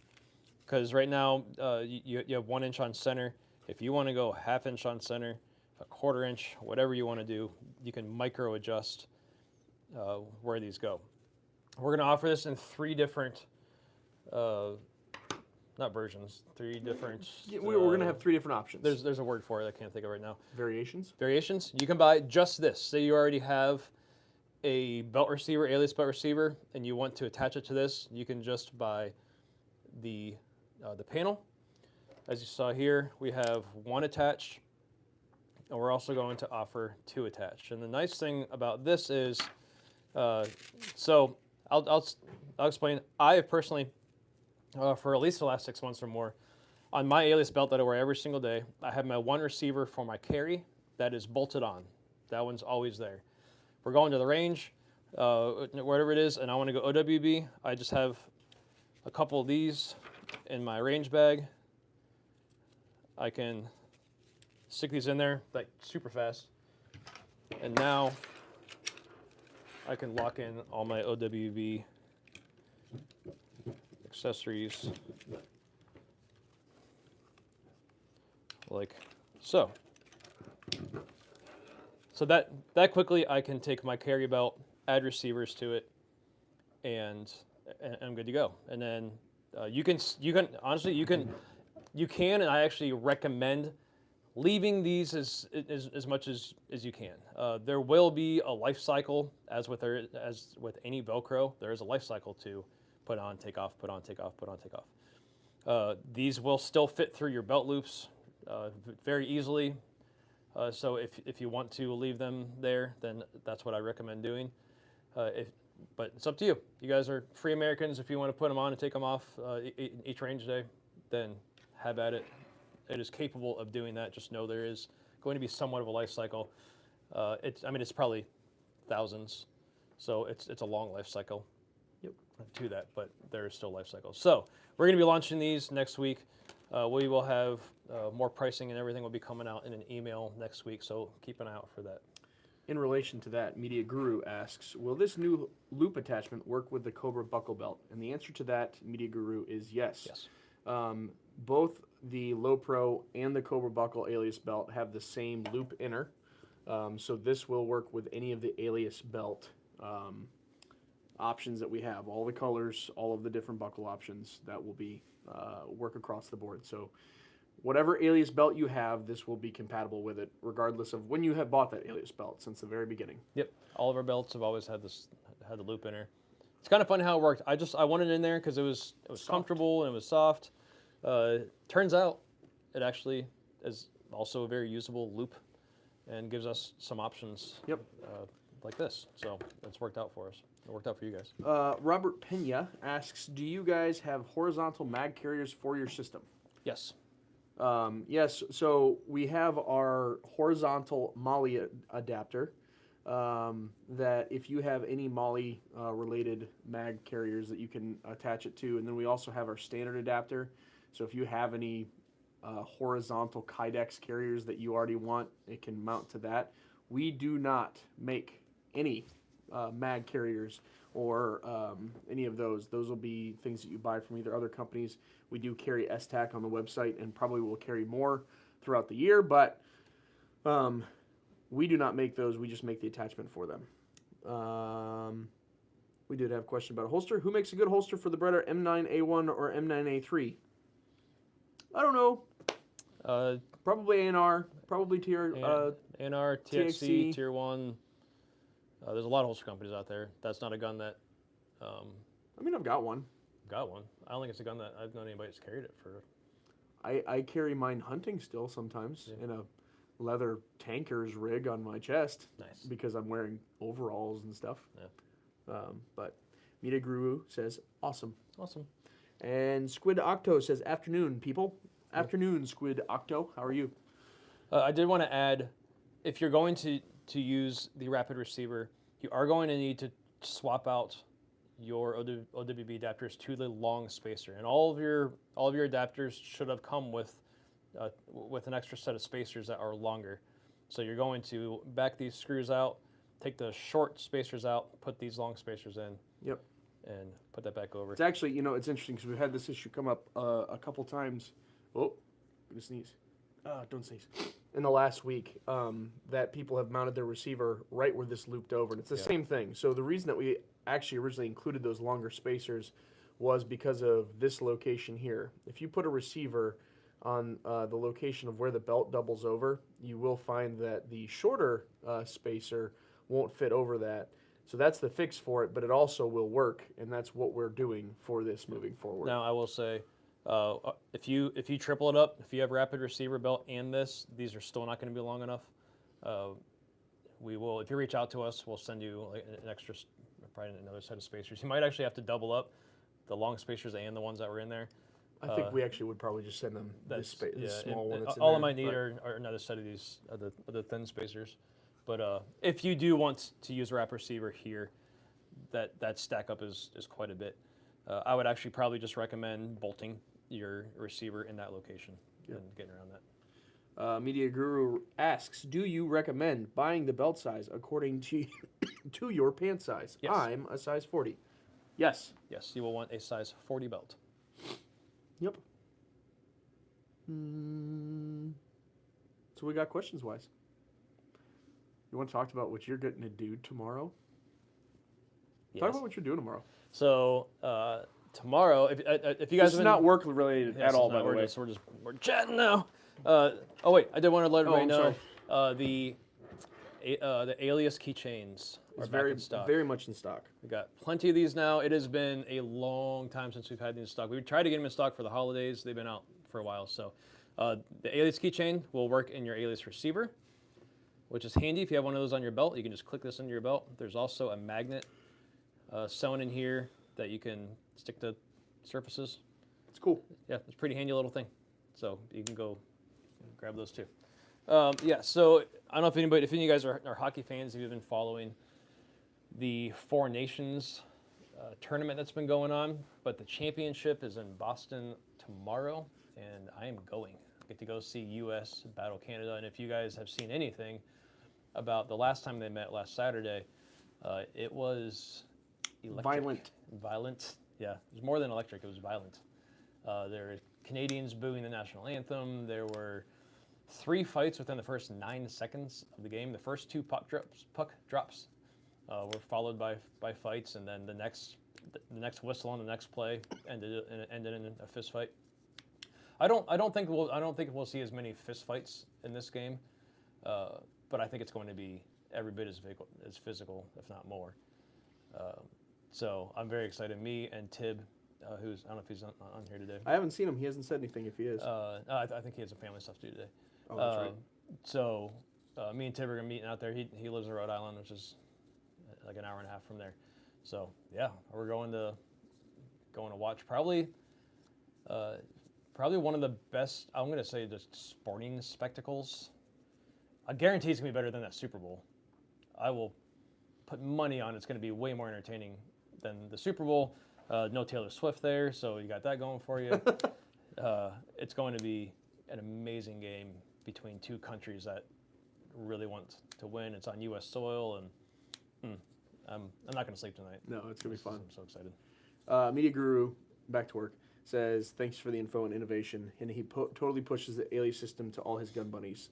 because right now you have 1 inch on center. If you want to go 1/2 inch on center, 1/4 inch, whatever you want to do, you can micro adjust where these go. We're going to offer this in 3 different, not versions, 3 different. We're going to have 3 different options. There's a word for it I can't think of right now. Variations. Variations. You can buy just this. Say you already have a belt receiver, alias belt receiver, and you want to attach it to this. You can just buy the panel. As you saw here, we have 1 attached, and we're also going to offer 2 attached. And the nice thing about this is, so I'll explain. I have personally, for at least the last 6 months or more, on my alias belt that I wear every single day, I have my 1 receiver for my carry that is bolted on. That one's always there. We're going to the range, whatever it is, and I want to go OWB. I just have a couple of these in my range bag. I can stick these in there like super fast, and now I can lock in all my OWB accessories like so. So that quickly I can take my carry belt, add receivers to it, and I'm good to go. And then you can honestly you can, and I actually recommend leaving these as much as you can. There will be a life cycle, as with any Velcro. There is a life cycle to put on, take off, put on, take off, put on, take off. These will still fit through your belt loops very easily. So if you want to leave them there, then that's what I recommend doing. But it's up to you. You guys are free Americans. If you want to put them on and take them off each range day, then have at it. It is capable of doing that. Just know there is going to be somewhat of a life cycle. It's probably thousands, so it's a long life cycle. Yep. To that, but there is still life cycles. So we're going to be launching these next week. We will have more pricing and everything will be coming out in an email next week, so keep an eye out for that. In relation to that, Media Guru asks, will this new loop attachment work with the Cobra buckle belt? And the answer to that, Media Guru, is yes. Yes. Both the Low Pro and the Cobra buckle alias belt have the same loop inner. So this will work with any of the alias belt options that we have. All the colors, all of the different buckle options, that will be work across the board. So whatever alias belt you have, this will be compatible with it, regardless of when you have bought that alias belt since the very beginning. Yep. All of our belts have always had the loop inner. It's kind of fun how it worked. I wanted it in there because it was comfortable and it was soft. Turns out it actually is also a very usable loop and gives us some options. Yep. Like this. So it's worked out for us. It worked out for you guys. Robert Pena asks, do you guys have horizontal mag carriers for your system? Yes. Yes, so we have our horizontal MOLLE adapter that if you have any MOLLE related mag carriers that you can attach it to, and then we also have our standard adapter. So if you have any horizontal Kydex carriers that you already want, it can mount to that. We do not make any mag carriers or any of those. Those will be things that you buy from either other companies. We do carry S-Tac on the website and probably will carry more throughout the year, but we do not make those. We just make the attachment for them. We did have a question about a holster. Who makes a good holster for the Beretta M9A1 or M9A3? I don't know. Probably A&R, probably A&R, TXC, TXC. Tier 1. There's a lot of holster companies out there. That's not a gun that... I mean, I've got one. Got one. I don't think it's a gun that I've known anybody that's carried it for. I carry mine hunting still sometimes in a leather tanker's rig on my chest. Nice. Because I'm wearing overalls and stuff. Yeah. But Media Guru says, awesome. Awesome. And Squid Octo says, afternoon, people. Afternoon, Squid Octo. How are you? I did want to add, if you're going to use the rapid receiver, you are going to need to swap out your OWB adapters to the long spacer, and all of your adapters should have come with an extra set of spacers that are longer. So you're going to back these screws out, take the short spacers out, put these long spacers in. Yep. And put that back over. It's actually, you know, it's interesting because we've had this issue come up a couple times. Oh, gonna sneeze. Don't sneeze. In the last week, that people have mounted their receiver right where this looped over, and it's the same thing. So the reason that we actually originally included those longer spacers was because of this location here. If you put a receiver on the location of where the belt doubles over, you will find that the shorter spacer won't fit over that. So that's the fix for it, but it also will work, and that's what we're doing for this moving forward. Now, I will say, if you triple it up, if you have rapid receiver belt and this, these are still not going to be long enough. We will, if you reach out to us, we'll send you like an extra, probably another set of spacers. You might actually have to double up the long spacers and the ones that were in there. I think we actually would probably just send them this small one that's in all there. I might need are another set of these, the thin spacers. But if you do want to use a wrap receiver here, that stack up is quite a bit. I would actually probably just recommend bolting your receiver in that location and getting around that. Media Guru asks, do you recommend buying the belt size according to to your pant size? Yes. I'm a size 40. Yes. Yes, you will want a size 40 belt. Yep. So we got questions-wise. You want to talk about what you're getting to do tomorrow? Yes. Talk about what you're doing tomorrow. So tomorrow, if you guys This is not work related at all, by the way. We're chatting now. Oh wait, I did want to let everybody I'm know the Alias keychains are It's back in stock. very much in stock. We got plenty of these now. It has been a long time since we've had these in stock. We tried to get them in stock for the holidays. They've been out for a while. So the Alias keychain will work in your Alias receiver, which is handy if you have one of those on your belt. You can just click this into your belt. There's also a magnet sewn in here that you can stick to surfaces. It's cool. Yeah, it's a pretty handy little thing. So you can go grab those too. Yeah, so I don't know if any of you guys are hockey fans, if you've been following the Four Nations tournament that's been going on, but the championship is in Boston tomorrow, and I am going. I get to go see U.S. battle Canada, and if you guys have seen anything about the last time they met last Saturday, it was electric. Violent. Yeah, it was more than electric, it was violent. There were Canadians booing the national anthem. There were 3 fights within the first 9 seconds of the game. The first 2 puck drops were followed by fights, and then the next whistle on the next play ended in a fist fight. I don't think we'll see as many fist fights in this game, but I think it's going to be every bit as physical, if not more. So I'm very excited. Me and Tib, who's I don't know if he's on here today. I haven't seen him. He hasn't said anything if he is. I think he has some family stuff to do today. Oh, that's right. So me and Tib are gonna meet out there. He lives in Rhode Island, which is like an hour and a half from there. So yeah, we're going to watch probably one of the best. I'm gonna say just sporting spectacles. I guarantee it's gonna be better than that Super Bowl. I will put money on it's gonna be way more entertaining than the Super Bowl. No Taylor Swift there, so you got that going for you. It's going to be an amazing game between 2 countries that really want to win. It's on U.S. soil, and I'm not going to sleep tonight. No, it's going to be fun. I'm so excited. Media Guru, back to work, says, thanks for the info and innovation. And he totally pushes the Alias system to all his gun buddies,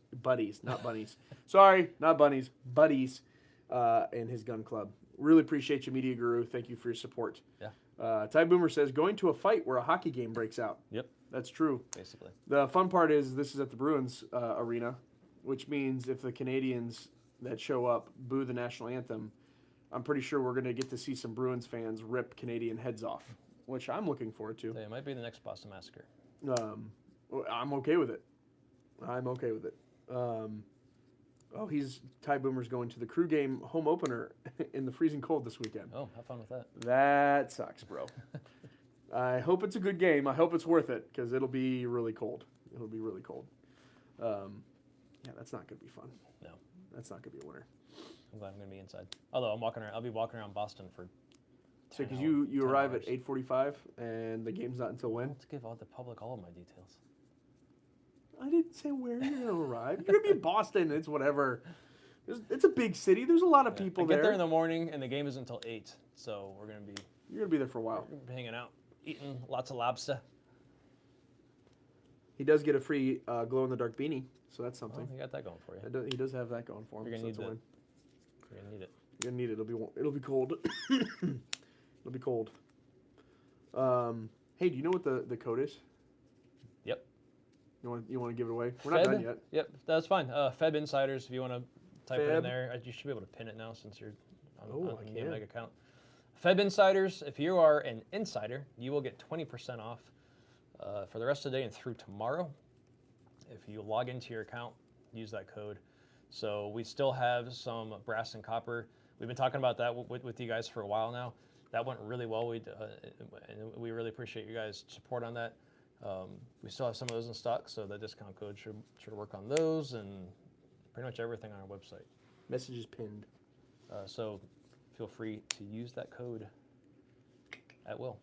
not bunnies. Sorry, not bunnies, buddies in his gun club. Really appreciate you, Media Guru. Thank you for your support. Yeah. Ty Boomer says, going to a fight where a hockey game breaks out. Yep. That's true. Basically. The fun part is this is at the Bruins arena, which means if the Canadians that show up boo the national anthem, I'm pretty sure we're going to get to see some Bruins fans rip Canadian heads off, which I'm looking forward to. It might be the next Boston Massacre. I'm okay with it. Ty Boomer's going to the Crew game home opener in the freezing cold this weekend. Oh, have fun with that. That sucks, bro. I hope it's a good game. I hope it's worth it because it'll be really cold. Yeah, that's not going to be fun. No. That's not going to be a winner. I'm glad I'm going to be inside. Although I'll be walking around Boston for. So because you arrive at 8:45 and the game's not until when? Let's give all the public all of my details. I didn't say where you're going to arrive. You're going to be in Boston. It's whatever. It's a big city. There's a lot of people I get there. there in the morning, and the game is until 8, so we're gonna be You're going to be there for a while. hanging out, eating lots of lobster. He does get a free glow-in-the-dark beanie, so that's Oh, something. you got that going for you. He does have that going for him. You're gonna so need that's a that. win. You're gonna need it. You're gonna need it. It'll be cold. It'll be cold. Hey, do you know what the code is? Yep. You want to give it away? We're not done yet. Yep, that's fine. Feb Insiders, if you want to type it Feb. in there, you should be able to pin it now since you're on I the can. NeoMag account. Feb Insiders, if you are an insider, you will get 20% off for the rest of the day and through tomorrow. If you log into your account, use that code. So we still have some brass and copper. We've been talking about that with you guys for a while now. That went really well. And we really appreciate you guys' support on that. We still have some of those in stock, so the discount code should work on those and pretty much everything on our website. Message is pinned. So feel free to use that code at will.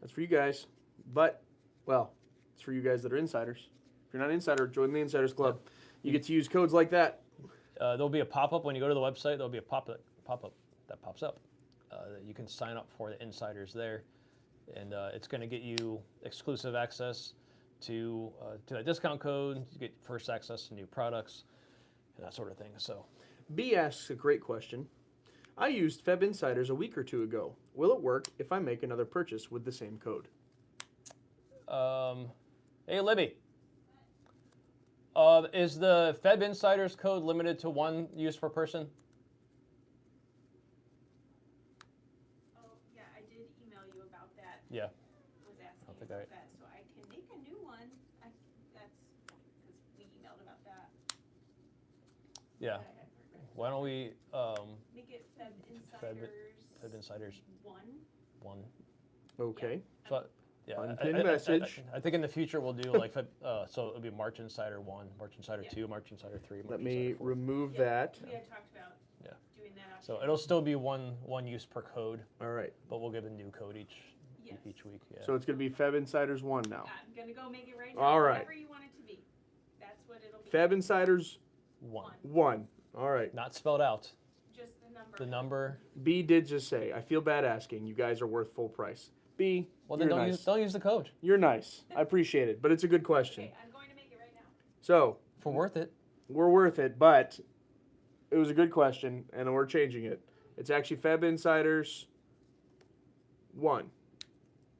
That's for you guys. But, well, it's for you guys that are insiders. If you're not an insider, join the Insiders Club. You get to use codes like that. There'll be a pop-up when you go to the website. There'll be a pop-up that pops up. You can sign up for the insiders there, and it's going to get you exclusive access to that discount code. You get first access to new products and that sort of thing. So, B asks a great question. I used Feb Insiders a week or two ago. Will it work if I make another purchase with the same code? hey Libby, is the Feb Insiders code limited to one use per person? Yeah. Was asking think about I- that, so I can make a new one. That's because we emailed about that. Yeah. But I haven't read it. Why don't we Make it Feb Feb Insiders one. 1? Okay. So yeah, Unpinned message. I think in the future we'll do like so it'll be March Insider 1, March Insider Yeah. 2, March Insider 3. March Let me Insider 4. remove Yeah, that. We had talked about Yeah. doing that. So option. it'll still be one use per code, All right. but we'll give a new code each Yes. week. Yeah. So it's going to be Feb Insiders 1 now. I'm gonna go make it right now. All right. Whatever you want it to be. That's what it'll be. Feb Insiders 1, 1. All right. not spelled out. Just the number. The number. B did just say, I feel bad asking. You guys are worth full price. B, Well, then you're don't nice. use the code. You're nice. I appreciate it, but it's a good question. Okay, I'm going to make it right now. So, For worth it. we're worth it, but it was a good question, and we're changing it. It's actually Feb Insiders 1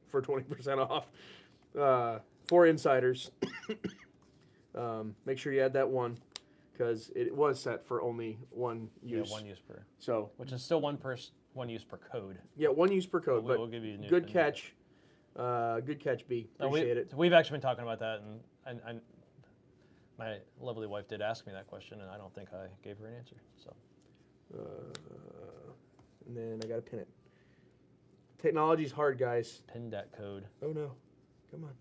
for 20% off for insiders. Make sure you add that 1 because it was set for only one use. Yeah, 1 use per. So, Which is still one use per code. yeah, 1 use per code, but We'll give you a new, good a new- catch. Good catch, B. Appreciate it. We've actually been talking about that, and my lovely wife did ask me that question, and I don't think I gave her an answer. So And then I got to pin it. Technology's hard, guys. pin that code. Oh no. Come on.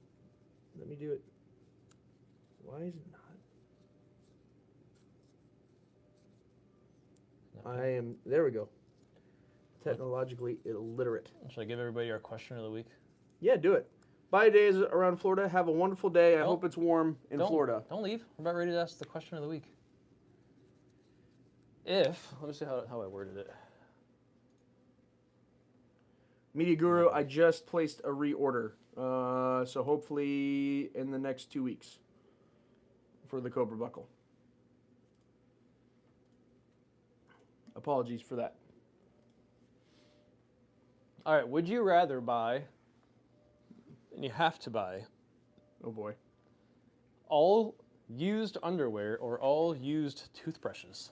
Let me do it. Why is it not? I am, there we go. Technologically illiterate. Should I give everybody our question of the week? Yeah, do it. Bye, days around Florida. Have a wonderful day. I Don't- hope it's warm in Florida. Don't leave. We're about ready to ask the question of the week. Let me see how I worded it. Media Guru, I just placed a reorder. So hopefully in the next 2 weeks for the Cobra Buckle. Apologies for that. All right. Would you rather buy, and you have to buy, Oh boy. all used underwear or all used toothbrushes?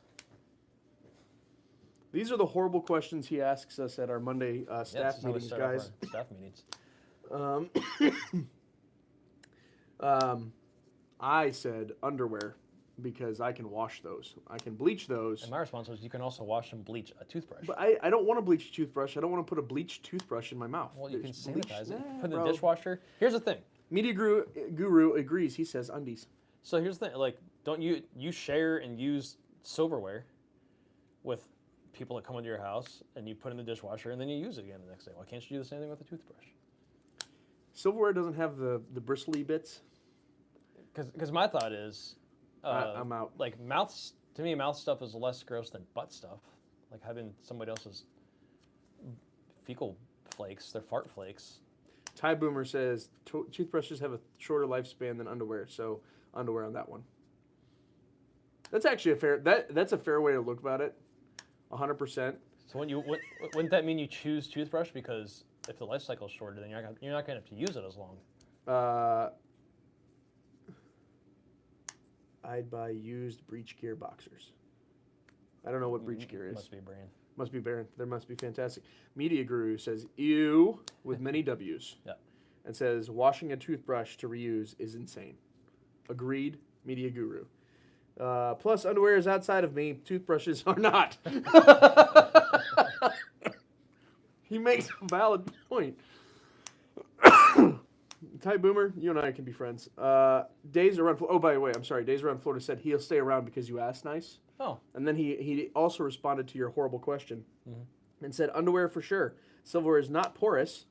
These are the horrible questions he asks us at our Monday Yeah, staff this is how we meetings, start off guys. our staff meetings. I said underwear because I can wash those. I can bleach those. And my response was, you can also wash and bleach a toothbrush. But I don't want to bleach a toothbrush. I don't want to put a bleached toothbrush in my mouth. Well, you can There's bleach- sanitize it. Nah, Put it in bro. the dishwasher. Here's the thing. Media Guru agrees. He says undies. So here's the thing. Like, don't you share and use silverware with people that come into your house, and you put it in the dishwasher, and then you use it again the next day? Why can't you do the same thing with a toothbrush? Silverware doesn't have the bristly bits. Because my thought is, I'm out. Like to me, mouth stuff is less gross than butt stuff. Like having somebody else's fecal flakes, their fart flakes. Ty Boomer says toothbrushes have a shorter lifespan than underwear, so underwear on that one. That's actually that's a fair way to look about it. 100%. So wouldn't that mean you choose toothbrush because if the life cycle is shorter, then you're not going to have to use it as long. I'd buy used breech gear boxers. I don't know what breech gear is. Must be a brand. Must be Baron. There must be fantastic. Media Guru says ew with many W's. Yeah. And says washing a toothbrush to reuse is insane. Agreed, Media Guru. Plus, underwear is outside of me. Toothbrushes are not. He makes a valid point. Ty Boomer, you and I can be friends. Days Around Florida. Oh, by the way, I'm sorry. Days Around Florida said he'll stay around because you asked nice. Oh. And then he also responded to your horrible question and said underwear for sure. Silverware is not porous.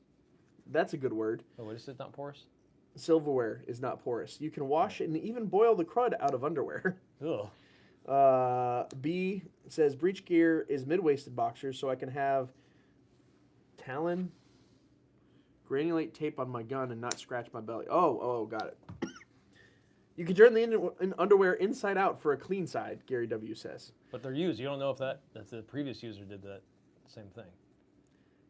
That's a good word. Oh, what is it? Not porous? Silverware is not porous. You can wash and even boil the crud out of underwear. Ugh. B says breech gear is mid-waisted boxers, so I can have Talon granulate tape on my gun and not scratch my belly. Oh, got it. You can turn the underwear inside out for a clean side, Gary W. says. But they're used. You don't know if the previous user did that same thing.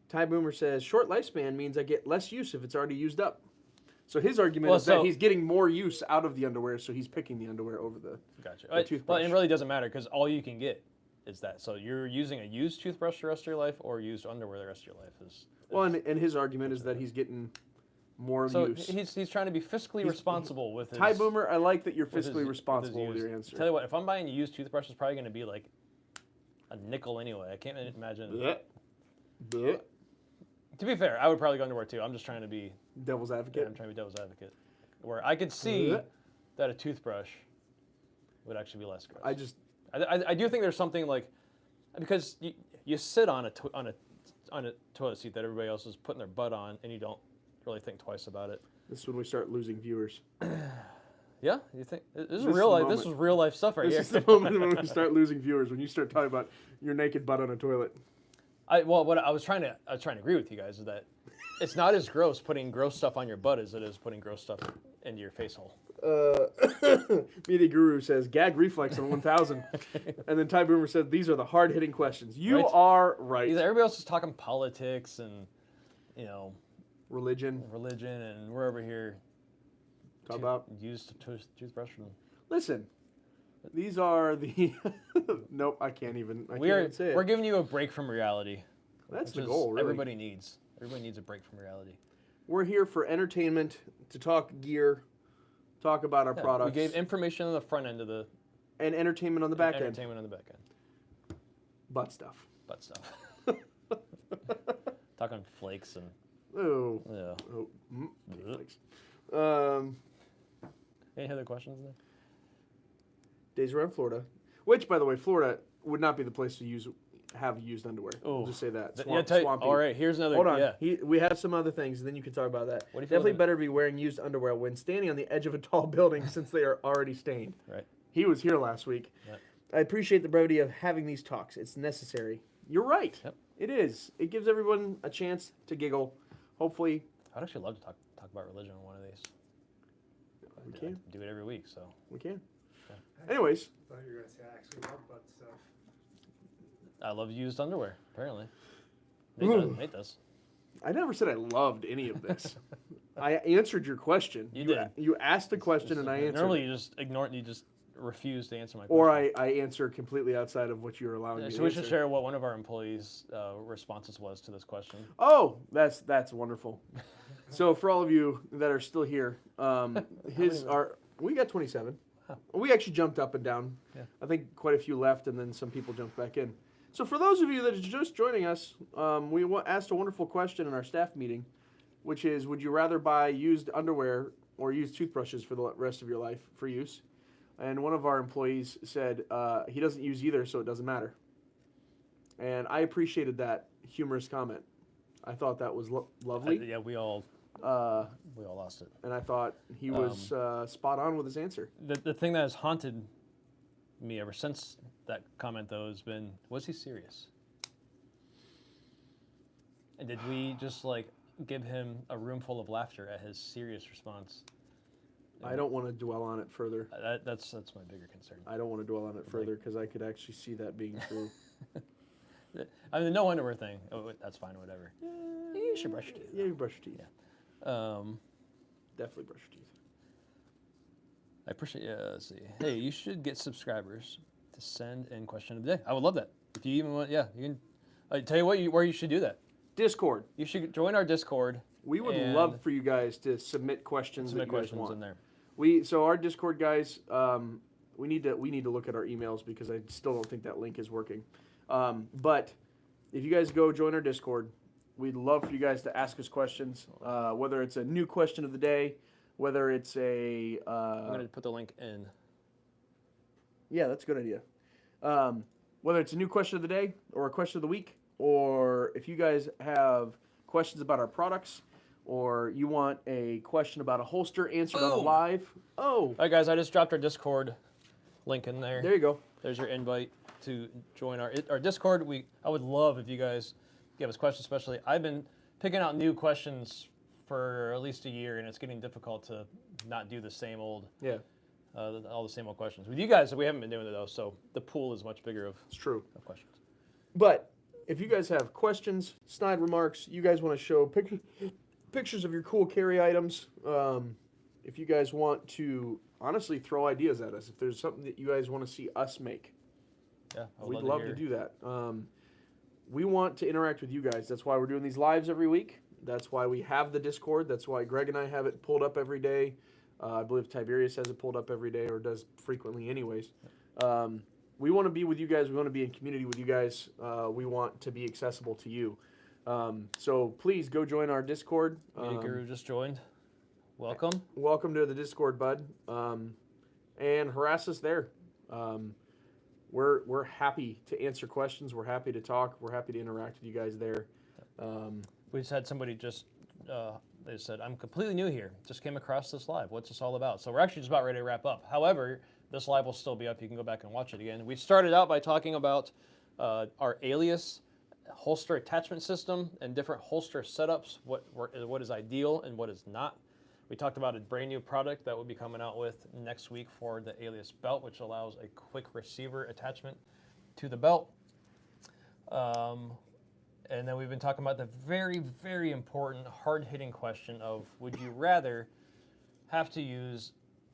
Ty Boomer says short lifespan means I get less use if it's already used up. So his argument is that he's getting more use out of the underwear, so he's picking the underwear over the toothbrush. Well, it really doesn't matter because all you can get is that. So you're using a used toothbrush the rest of your life or used underwear the rest of your life. Well, and his argument is that he's getting more use. So he's trying to be fiscally responsible with his... Ty Boomer, I like that you're fiscally responsible with your answer. Tell you what, if I'm buying a used toothbrush, it's probably going to be like a nickel anyway. I can't imagine... Blech. To be fair, I would probably go underwear too. I'm just trying to be... Devil's advocate? Yeah, I'm trying to be devil's advocate. Where I could see that a toothbrush would actually be less gross. I do think there's something like... Because you sit on a toilet seat that everybody else is putting their butt on, and you don't really think twice about it. This is when we start losing viewers. Yeah, you think this is real life? This is real life stuff right here. This is the moment when we start losing viewers, when you start talking about your naked butt on a toilet. What I was trying to agree with you guys is that it's not as gross putting gross stuff on your butt as it is putting gross stuff into your face hole. Media Guru says gag reflex on 1000, and then Ty Boomer said these are the hard hitting questions. You are right. Everybody else is talking politics and religion, and we're over here talk about used toothbrush. Listen, these are the nope. I can't even say it. We're giving you a break from reality. That's the goal. Really. Everybody needs a break from reality. We're here for entertainment, to talk gear, talk about our products. We gave information on the front end of the... And entertainment on the back end. Entertainment on the back end. Butt stuff. Talking flakes and... Oh. Yeah. Flakes. Any other questions there? Days Around Florida. Which, by the way, Florida would not be the place to have used underwear. Oh. We'll just say that. Swampy. All right, here's another... Hold on. Yeah. We have some other things, and then you can talk about that. What do you Definitely better be wearing used underwear when standing on the edge of a tall building since they are already stained. Right. He was here last week. Yep. I appreciate the brevity of having these talks. It's necessary. You're right. Yep. It is. It gives everyone a chance to giggle. Hopefully... I'd actually love to talk about religion on one of these. We can. I do it every week, so... We can. Yeah. Anyways. I thought you were going to say I actually love butt stuff. I love used underwear, apparently. Nate does. I never said I loved any of this. I answered your question. You did. You asked a question and I answered. Normally you just ignore it. You just refuse to answer my question. Or I answer completely outside of what you're allowing me to So we answer. should share what one of our employees' responses was to this question. Oh, that's wonderful. So for all of you that are still here, we got 27. Huh. We actually jumped up and down. Yeah. I think quite a few left, and then some people jumped back in. So for those of you that are just joining us, we asked a wonderful question in our staff meeting, which is, would you rather buy used underwear or used toothbrushes for the rest of your life for use? And one of our employees said he doesn't use either, so it doesn't matter. And I appreciated that humorous comment. I thought that was lovely. Yeah, we all We all lost it. and I thought he was spot on with his answer. The thing that has haunted me ever since that comment, though, has been, was he serious? And did we just like give him a room full of laughter at his serious response? I don't want to dwell on it further. That's my bigger concern. I don't want to dwell on it further because I could actually see that being true. I mean, the no underwear thing. Oh, that's fine, whatever. You should brush your teeth. Yeah, you brush your teeth. Yeah. Definitely brush your teeth. I appreciate. Let's see. Hey, you should get subscribers to send in question of the day. I would love that. If you even want, yeah, you can. I tell you what, where you should do that. Discord. You should join our Discord. We would and love for you guys to submit questions that you guys questions want. in there. So our Discord guys, we need to look at our emails because I still don't think that link is working. But if you guys go join our Discord, we'd love for you guys to ask us questions, whether it's a new question of the day, whether it's a... I'm going to put the link in. Yeah, that's a good idea. Whether it's a new question of the day or a question of the week, or if you guys have questions about our products, or you want a question about a holster answered on a live. Oh! All right, guys, I just dropped our Discord link in there. There you go. There's your invite to join our Discord. I would love if you guys give us questions, especially. I've been picking out new questions for at least a year, and it's getting difficult to not do the same old, all the same old questions. With you guys, we haven't been doing it, though, so the pool is much bigger of questions. But if you guys have questions, snide remarks, you guys want to show pictures of your cool carry items, if you guys want to honestly throw ideas at us, if there's something that you guys want to see us make, we'd love to do that. We want to interact with you guys. That's why we're doing these lives every week. That's why we have the Discord. That's why Greg and I have it pulled up every day. I believe Tiberius has it pulled up every day, or does frequently anyways. We want to be with you guys. We want to be in community with you guys. We want to be accessible to you. So please go join our Discord. Media Guru just joined. Welcome. Welcome to the Discord, bud. And harass us there. We're happy to answer questions. We're happy to talk. We're happy to interact with you guys there. We just had somebody they said, I'm completely new here. Just came across this live. What's this all about? So we're actually just about ready to wrap up. However, this live will still be up. You can go back and watch it again. We started out by talking about our Alias holster attachment system and different holster setups, what is ideal and what is not. We talked about a brand new product that we'll be coming out with next week for the Alias belt, which allows a quick receiver attachment to the belt. And then we've been talking about the very, very important, hard-hitting question of, would you rather have to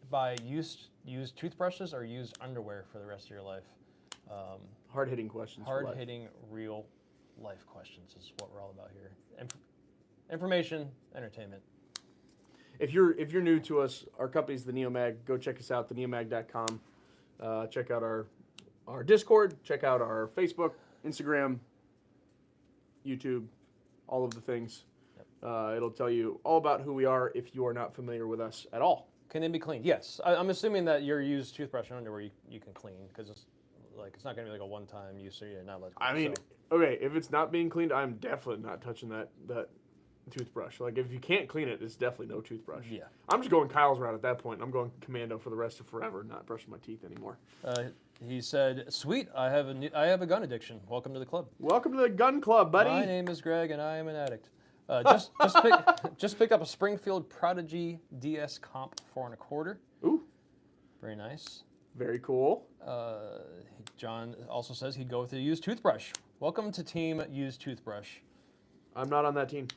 buy used toothbrushes or used underwear for the rest of your life? Hard-hitting questions. Hard-hitting, real life questions is what we're all about here. Information, entertainment. If you're new to us, our company's the NeoMag. Go check us out, theneomag.com. Check out our Discord. Check out our Facebook, Instagram, YouTube, all of the things. Yep. It'll tell you all about who we are if you are not familiar with us at all. Can they be cleaned? Yes. I'm assuming that your used toothbrush and underwear you can clean, because it's not going to be like a one-time use, so you're not letting okay, if it's not being cleaned, I'm definitely not touching that toothbrush. Like, if you can't clean it, it's definitely no toothbrush. Yeah. I'm just going Kyle's route at that point. I'm going commando for the rest of forever, not brushing my teeth anymore. He said, "Sweet, I have a gun addiction. Welcome to the club." Welcome to the gun club, buddy. My name is Greg, and I am an addict. Just picked up a Springfield Prodigy DS Comp 4 1/4. Ooh, very nice. Very cool. John also says he'd go with a used toothbrush. Welcome to Team Used Toothbrush. I'm not on that team.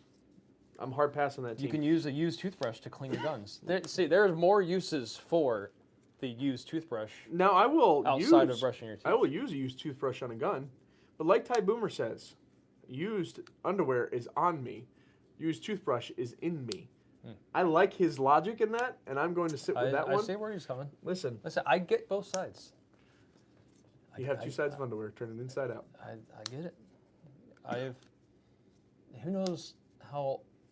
I'm hard pass on that team. You can use a used toothbrush to clean your guns. There's more uses for the used toothbrush. Now I will outside of brushing your teeth. I will use a used toothbrush on a gun, but like Ty Boomer says, used underwear is on me. Used toothbrush is in me. I like his logic in that, and I'm going to sit with that one. I see where he's coming. Listen, I get both sides. You have two sides of underwear. Turn it inside out. I get it. Who knows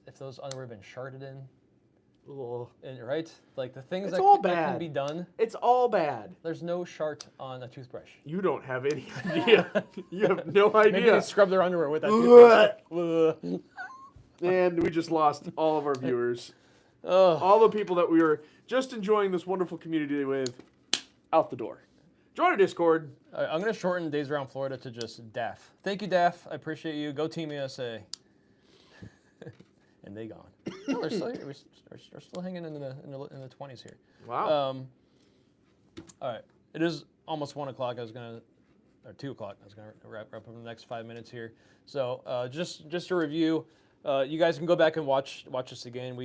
if those underwear have been sharded in. And, right? Like the things that can be done. It's all bad. There's no shart on a toothbrush. You don't have any idea. You have no idea. Maybe they scrub their underwear with that toothbrush. And we just lost all of our viewers. Oh, All the people that we were just enjoying this wonderful community with, out the door. Join our Discord. all right, I'm going to shorten Days Around Florida to just DAF. Thank you, DAF. I appreciate you. Go Team USA. And they gone. No, they're still here. We're still hanging in the 20s here. Wow. All right. It is almost 1 o'clock. Or 2 o'clock. I was going to wrap up in the next 5 minutes here. So just to review, you guys can go back and watch this again.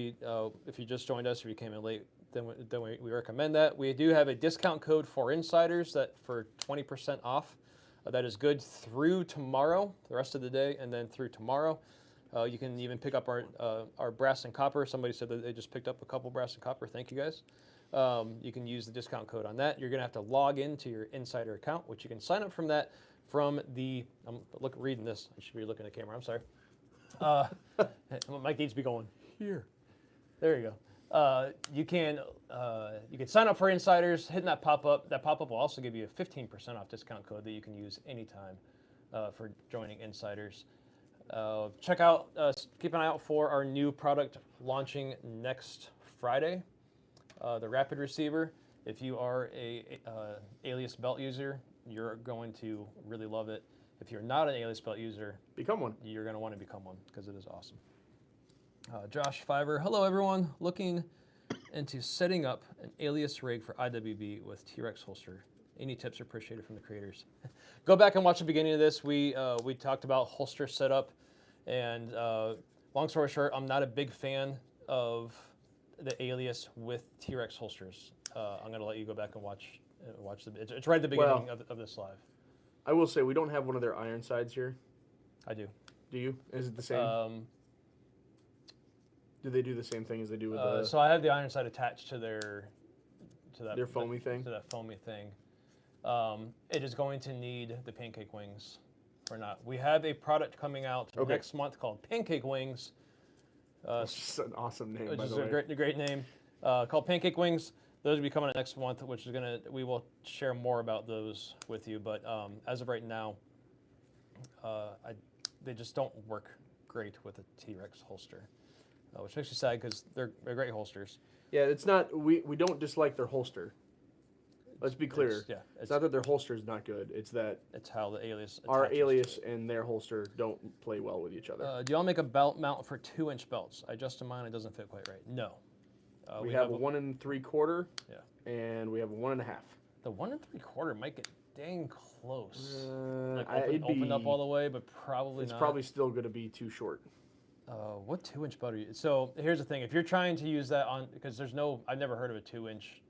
If you just joined us or you came in late, then we recommend that. We do have a discount code for insiders that for 20% off. That is good through tomorrow, the rest of the day, and then through tomorrow. You can even pick up our brass and copper. Somebody said that they just picked up a couple brass and copper. Thank you guys. You can use the discount code on that. You're going to have to log into your insider account, which you can sign up from that from the. I'm reading this. I should be looking at the camera. I'm sorry. Mike needs to be going here. There you go. You can sign up for insiders, hitting that pop-up. That pop-up will also give you a 15% off discount code that you can use anytime for joining insiders. Check out, keep an eye out for our new product launching next Friday, the Rapid Receiver. If you are a Alias belt user, you're going to really love it. If you're not an Alias belt user, Become one. you're going to want to become one because it is awesome. Josh Fiver, hello everyone. Looking into setting up an Alias rig for IWB with T-Rex holster. Any tips are appreciated from the creators. Go back and watch the beginning of this. We talked about holster setup, and long story short, I'm not a big fan of the Alias with T-Rex holsters. I'm going to let you go back and watch it's right at the beginning of this live. I will say we don't have one of their iron sides here. I do. Do you? Is it the same? Do they do the same thing as they do with the So I have the iron side attached to their foamy thing? To that foamy thing. It is going to need the pancake wings or not. We have a product coming out next month called Pancake Wings. It's an awesome name, Which by is the way. a great name. Called Pancake Wings. Those will be coming out next month, which is we will share more about those with you. But as of right now, they just don't work great with a T-Rex holster, which makes me sad because they're great holsters. Yeah, it's not. We don't dislike their holster. Let's be clear. It's not that their holster is not good. It's that it's how the Alias our attaches Alias and their holster don't play well with each other. do y'all make a belt mount for 2-inch belts? I adjusted mine. It doesn't fit quite right. No. We have a 1 3/4. Yeah. And we have a 1 1/2. The 1 3/4 might get dang close. It'd Open up all the way, but probably it's not. probably still going to be too short. What 2-inch belt are you? So here's the thing: if you're trying to use that on, because I've never heard of a 2-inch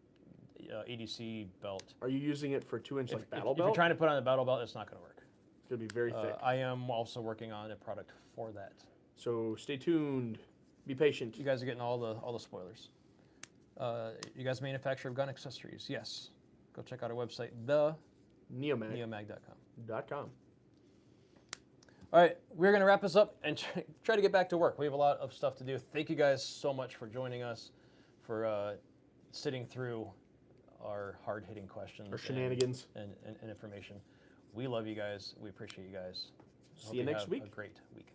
EDC belt. Are you using it for 2-inch like battle if belt? you're trying to put on a battle belt, it's not going to work. It's going to be very thick. I am also working on a product for that. So stay tuned. Be patient. You guys are getting all the spoilers. You guys manufacture gun accessories? Yes. Go check out our website, NeoMag.com. All right, we're going to wrap this up and try to get back to work. We have a lot of stuff to do. Thank you guys so much for joining us, for sitting through our hard-hitting questions. Or shenanigans. And information. We love you guys. We appreciate you guys. See you next week. A great week.